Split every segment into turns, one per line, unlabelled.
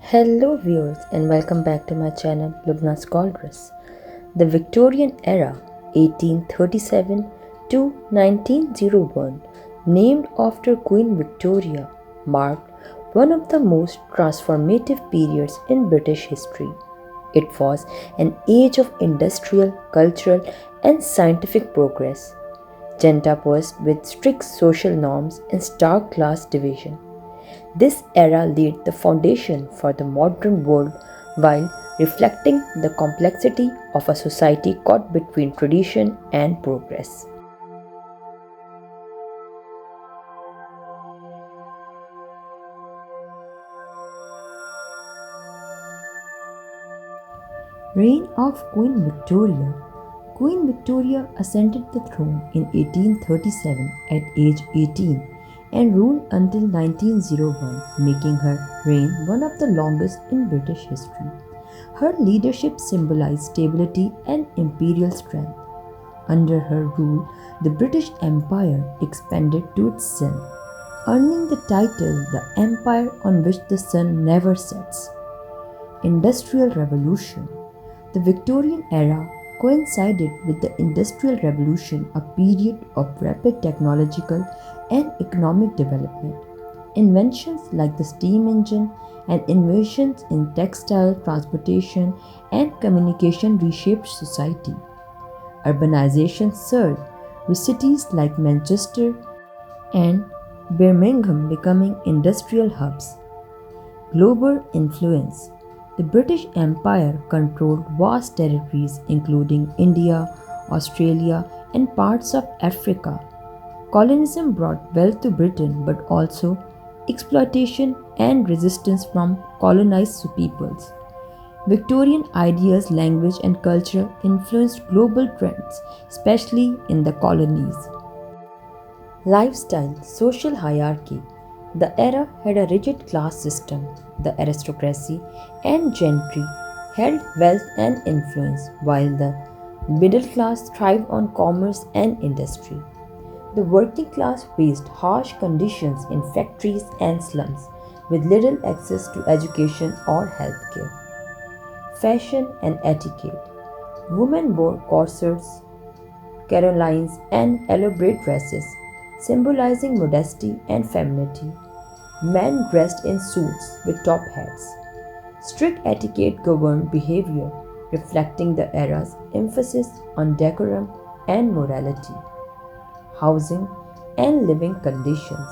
Hello viewers and welcome back to my channel Lubna Scholars. The Victorian era 1837 to 1901, named after Queen Victoria, marked one of the most transformative periods in British history. It was an age of industrial, cultural and scientific progress, juxtaposed with strict social norms and stark class division. This era laid the foundation for the modern world while reflecting the complexity of a society caught between tradition and progress. Reign of Queen Victoria. Queen Victoria ascended the throne in 1837 at age 18 and ruled until 1901, making her reign one of the longest in British history. Her leadership symbolized stability and imperial strength. Under her rule, the British Empire expanded to its sun, earning the title the Empire on which the sun never sets. Industrial Revolution. The Victorian era coincided with the Industrial Revolution, a period of rapid technological and economic development. Inventions like the steam engine and innovations in textile, transportation, and communication reshaped society. Urbanization surged, with cities like Manchester and Birmingham becoming industrial hubs. Global influence. The British Empire controlled vast territories including India, Australia, and parts of Africa. Colonialism brought wealth to Britain but also exploitation and resistance from colonized peoples. Victorian ideas, language, and culture influenced global trends, especially in the colonies. Lifestyle, social hierarchy. The era had a rigid class system. The aristocracy and gentry held wealth and influence, while the middle class thrived on commerce and industry. The working class faced harsh conditions in factories and slums, with little access to education or healthcare. Fashion and etiquette. Women wore corsets, crinolines, and elaborate dresses, symbolizing modesty and femininity. Men dressed in suits with top hats. Strict etiquette governed behavior, reflecting the era's emphasis on decorum and morality. Housing and living conditions.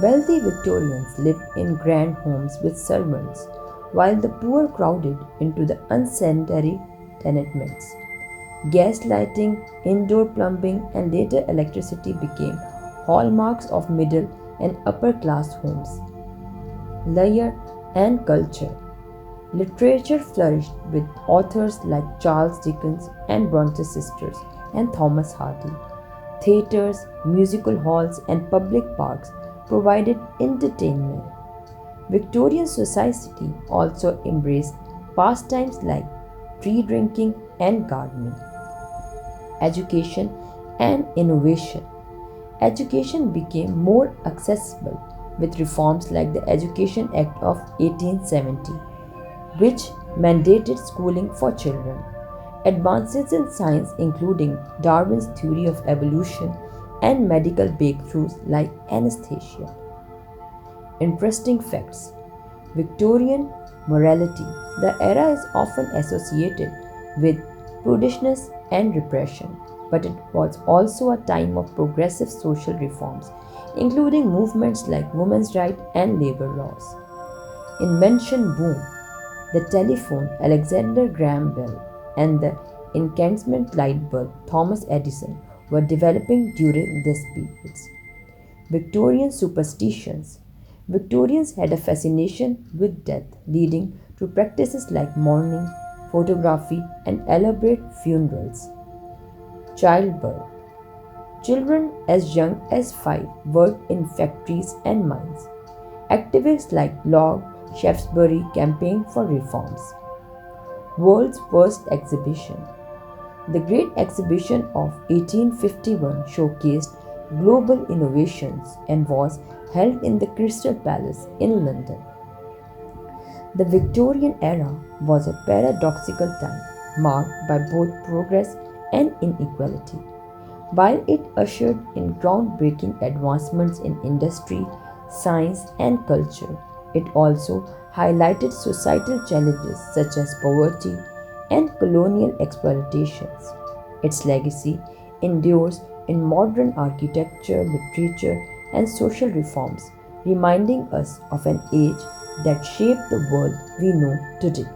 Wealthy Victorians lived in grand homes with servants, while the poor crowded into the unsanitary tenements. Gas lighting, indoor plumbing, and later electricity became hallmarks of middle and upper class homes. Leisure and culture. Literature flourished with authors like Charles Dickens and Brontë sisters and Thomas Hardy. Theatres, musical halls, and public parks provided entertainment. Victorian society also embraced pastimes like tea drinking and gardening. Education and innovation. Education became more accessible with reforms like the Education Act of 1870, which mandated schooling for children. Advances in science, including Darwin's theory of evolution and medical breakthroughs like anesthesia. Interesting facts. Victorian morality. The era is often associated with prudishness and repression, but it was also a time of progressive social reforms, including movements like women's rights and labor laws. Invention boom. The telephone, Alexander Graham Bell, and the incandescent light bulb, Thomas Edison, were developing during these periods. Victorian superstitions. Victorians had a fascination with death, leading to practices like mourning, photography, and elaborate funerals. Childbirth. Children as young as 5 worked in factories and mines. Activists like Lord Shaftesbury campaigned for reforms. World's first exhibition. The Great Exhibition of 1851 showcased global innovations and was held in the Crystal Palace in London. The Victorian era was a paradoxical time marked by both progress and inequality. While it ushered in groundbreaking advancements in industry, science, and culture, it also highlighted societal challenges such as poverty and colonial exploitations. Its legacy endures in modern architecture, literature, and social reforms, reminding us of an age that shaped the world we know today.